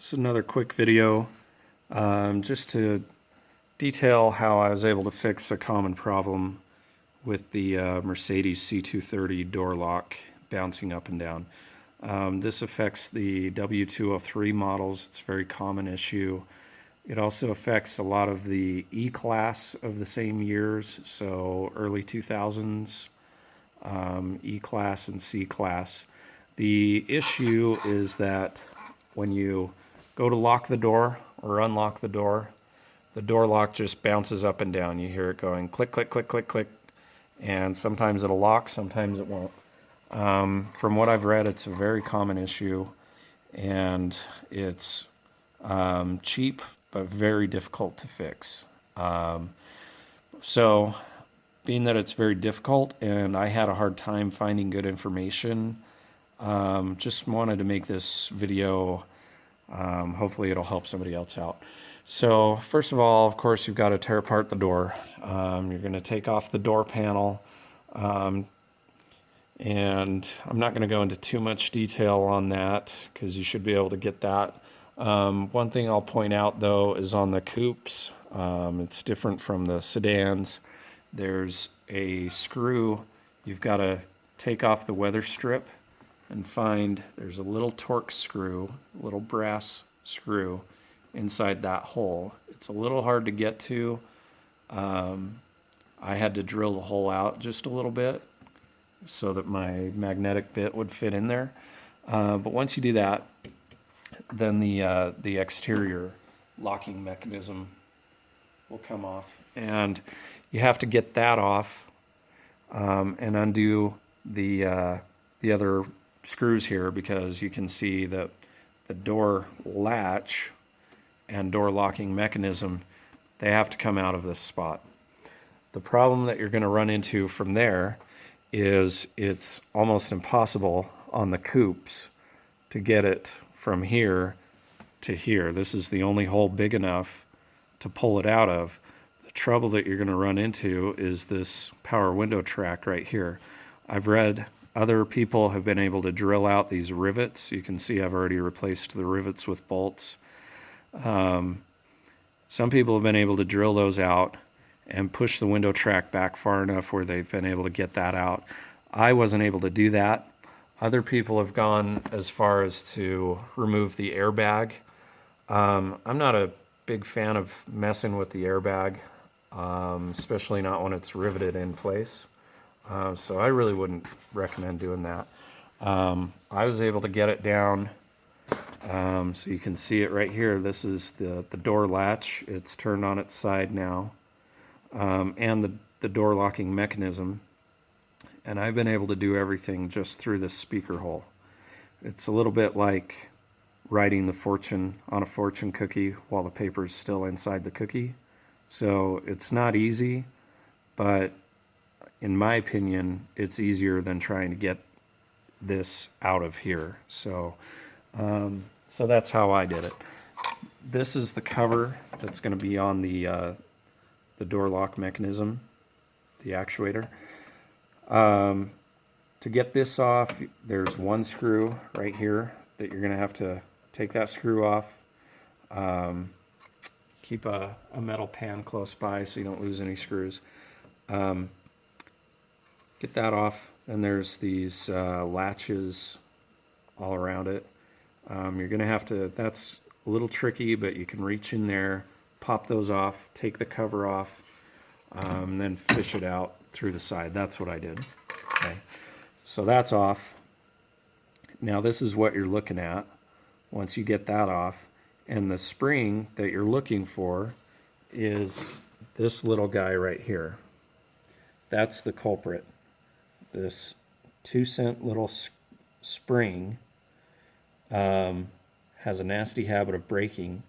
This is another quick video just to detail how I was able to fix a common problem with the Mercedes C230 door lock bouncing up and down. This affects the W203 models. It's a very common issue. It also affects a lot of the E-Class of the same years, so early 2000s, E-Class and C-Class. The issue is that when you go to lock the door or unlock the door lock just bounces up and down. You hear it going click, click, click, click, click, and sometimes it'll lock, sometimes it won't. From what I've read, it's a very common issue, and it's cheap but very difficult to fix. So being that it's very difficult and I had a hard time finding good information, just wanted to make this video. Hopefully it'll help somebody else out. So first of all, of course, you've got to tear apart the door. You're going to take off the door panel. And I'm not going to go into too much detail on that because you should be able to get that. One thing I'll point out though is on the coupes, it's different from the sedans. There's a screw. You've got to take off the weather strip and find there's a little torque screw, little brass screw inside that hole. It's a little hard to get to. I had to drill the hole out just a little bit so that my magnetic bit would fit in there. But once you do that, then the exterior locking mechanism will come off, and you have to get that off and undo the other screws here, because you can see that the door latch and door locking mechanism, they have to come out of this spot. The problem that you're going to run into from there is it's almost impossible on the coupes to get it from here to here. This is the only hole big enough to pull it out of. The trouble that you're going to run into is this power window track right here. I've read other people have been able to drill out these rivets. You can see I've already replaced the rivets with bolts. Some people have been able to drill those out and push the window track back far enough where they've been able to get that out. I wasn't able to do that. Other people have gone as far as to remove the airbag. I'm not a big fan of messing with the airbag, especially not when it's riveted in place. So I really wouldn't recommend doing that. I was able to get it down, so you can see it right here. This is the door latch. It's turned on its side now, and the door locking mechanism. And I've been able to do everything just through this speaker hole. It's a little bit like writing the fortune on a fortune cookie while the paper's still inside the cookie. So it's not easy, but in my opinion, it's easier than trying to get this out of here. So, so that's how I did it. This is the cover that's going to be on the door lock mechanism, the actuator. To get this off, there's one screw right here that you're going to have to take that screw off. Keep a metal pan close by so you don't lose any screws. Get that off, and there's these latches all around it. You're going to have to, that's a little tricky, but you can reach in there, pop those off, take the cover off, and then fish it out through the side. That's what I did. Okay, so that's off. Now this is what you're looking at once you get that off, and the spring that you're looking for is this little guy right here. That's the culprit. This 2-cent little spring has a nasty habit of breaking,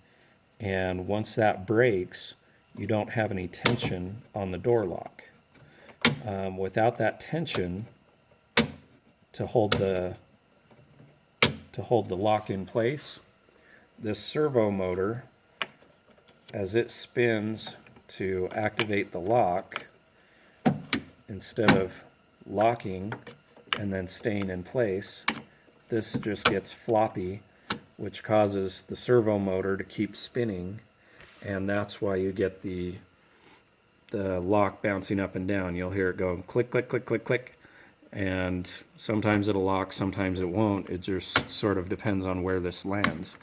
and once that breaks, you don't have any tension on the door lock. Without that tension to hold the lock in place, this servo motor, as it spins to activate the lock, instead of locking and then staying in place, this just gets floppy which causes the servo motor to keep spinning, and that's why you get the lock bouncing up and down. You'll hear it going click, click, click, click, click, and sometimes it'll lock, sometimes it won't. It just sort of depends on where this lands.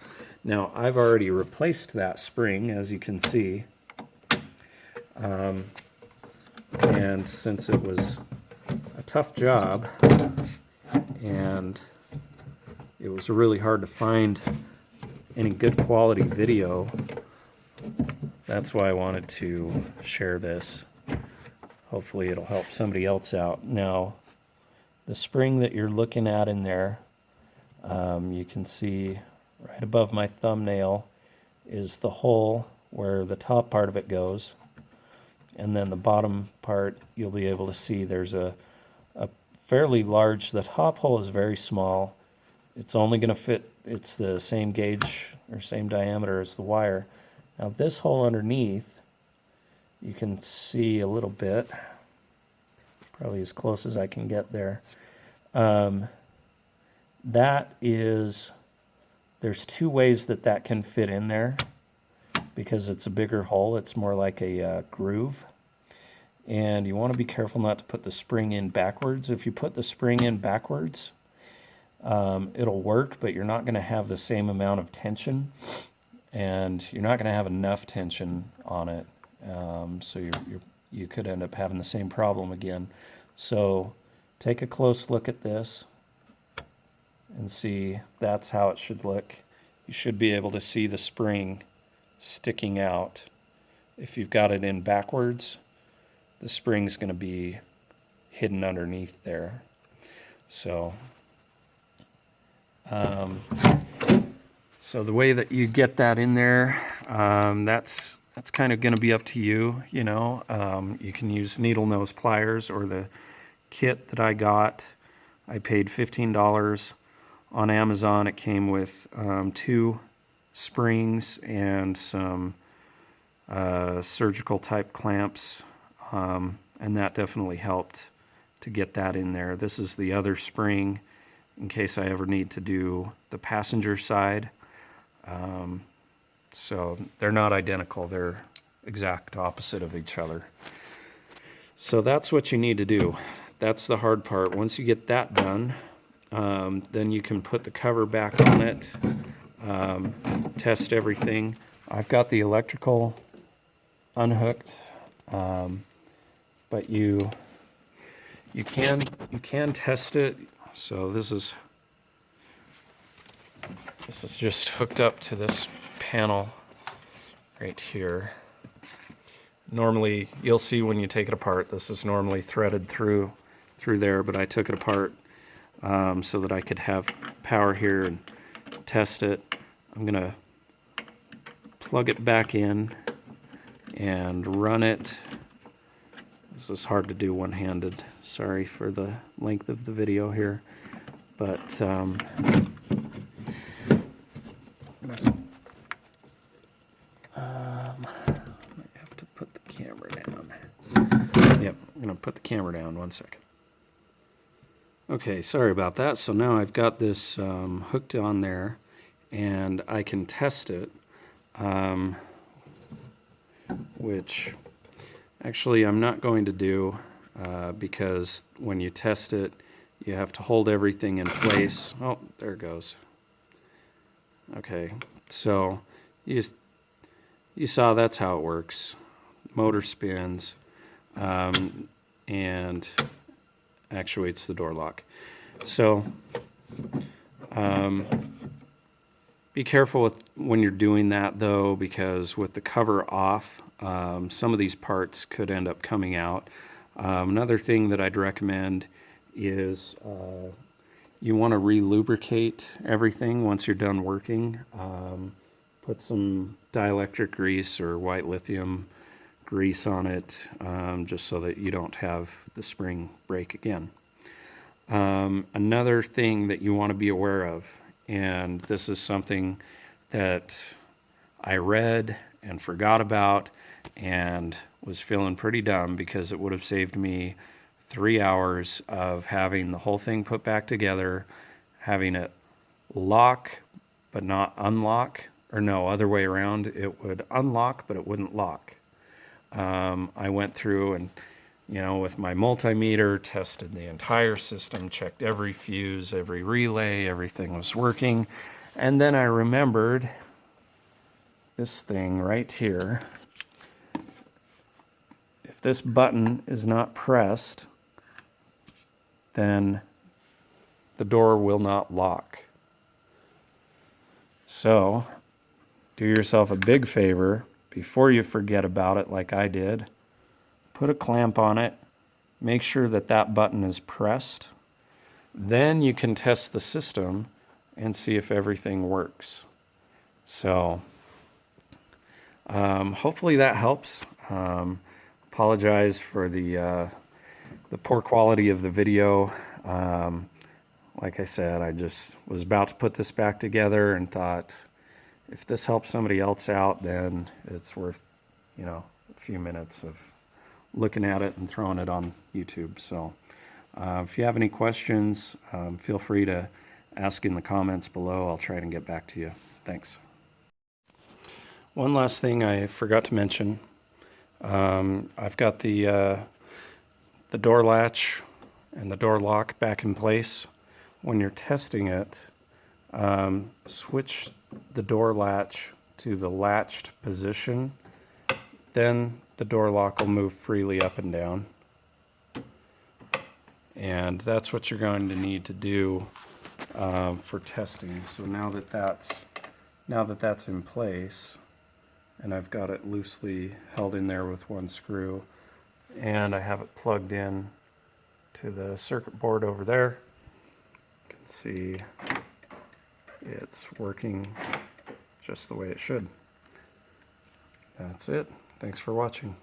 Now, I've already replaced that spring, as you can see, and since it was a tough job and it was really hard to find any good quality video, that's why I wanted to share this. Hopefully it'll help somebody else out. Now, the spring that you're looking at in there, you can see right above my thumbnail is the hole where the top part of it goes. And then the bottom part, you'll be able to see there's a fairly large, the top hole is very small. It's only going to fit, it's the same gauge or same diameter as the wire. Now this hole underneath, you can see a little bit, probably as close as I can get there. That is, there's two ways that can fit in there because it's a bigger hole. It's more like a groove. And you want to be careful not to put the spring in backwards. If you put the spring in backwards, it'll work, but you're not going to have the same amount of tension, and you're not going to have enough tension on it. So you could end up having the same problem again. So take a close look at this and see that's how it should look. You should be able to see the spring sticking out. If you've got it in backwards, the spring's going to be hidden underneath there. So so the way that you get that in there, that's kind of going to be up to you. You know, you can use needle nose pliers or the kit that I got. I paid $15 on Amazon. It came with 2 springs and some surgical type clamps, and that definitely helped to get that in there. This is the other spring in case I ever need to do the passenger side. So they're not identical, they're exact opposite of each other. So that's what you need to do. That's the hard part. Once you get that done, then you can put the cover back on it, test everything. I've got the electrical unhooked, but you can test it. So this is just hooked up to this panel right here. Normally, you'll see when you take it apart, this is normally threaded through there, but I took it apart so that I could have power here and test it. I'm gonna plug it back in and run it. This is hard to do one-handed. Sorry for the length of the video here, but I have to put the camera down. Yep, I'm gonna put the camera down 1 second. Okay, sorry about that. So now I've got this hooked on there, and I can test it, which actually I'm not going to do because when you test it, you have to hold everything in place. Oh, there it goes. Okay, so you saw that's how it works. Motor spins and actuates the door lock. So be careful when you're doing that though, because with the cover off, some of these parts could end up coming out. Another thing that I'd recommend is you want to re-lubricate everything once you're done working. Put some dielectric grease or white lithium grease on it, just so that you don't have the spring break again. Another thing that you want to be aware of, and this is something that I read and forgot about and was feeling pretty dumb because it would have saved me 3 hours of having the whole thing put back together, having it lock but not unlock, or no, other way around. It would unlock, but it wouldn't lock. I went through and, with my multimeter, tested the entire system, checked every fuse, every relay, everything was working. And then I remembered this thing right here. If this button is not pressed, then the door will not lock. So, do yourself a big favor before you forget about it like I did. Put a clamp on it. Make sure that that button is pressed. Then you can test the system and see if everything works. So, hopefully that helps. Apologize for the poor quality of the video. Like I said, I just was about to put this back together and thought, if this helps somebody else out, then it's worth, a few minutes of looking at it and throwing it on YouTube. So if you have any questions, feel free to ask in the comments below. I'll try and get back to you. Thanks. One last thing I forgot to mention. I've got the door latch and the door lock back in place. When you're testing it, switch the door latch to the latched position. Then the door lock will move freely up and down. And that's what you're going to need to do for testing. So now that that's in place, and I've got it loosely held in there with one screw, and I have it plugged in to the circuit board over there. You can see it's working just the way it should. That's it. Thanks for watching.